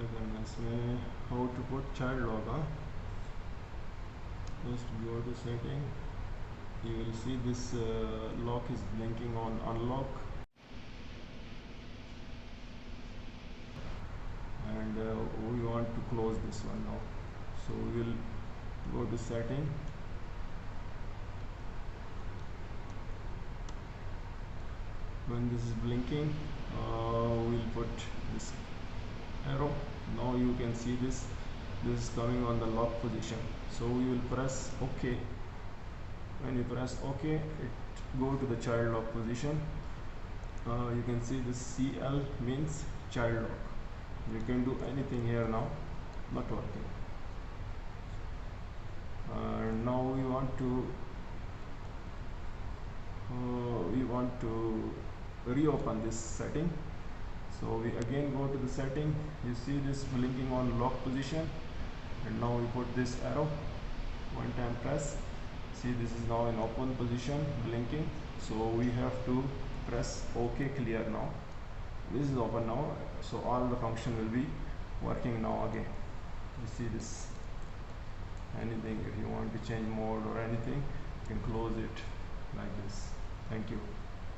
क्या करना इसमें, how to put child lock, huh? Just go to setting, you will see this lock is blinking on unlock, and we want to close this one now, so we will go to setting, when this is blinking we'll put this arrow. Now you can see this is coming on the lock position, so we will press OK. When you press OK, it go to the child lock position. You can see this CL means child lock. You can do anything here now, not working. Now we want to reopen this setting, so we again go to the setting. You see this blinking on lock position, and now we put this arrow, one time press. See, this is now in open position, blinking, so we have to press OK, clear. Now this is open now, so all the function will be working now again. You see this, anything, if you want to change mode or anything, you can close it like this. Thank you.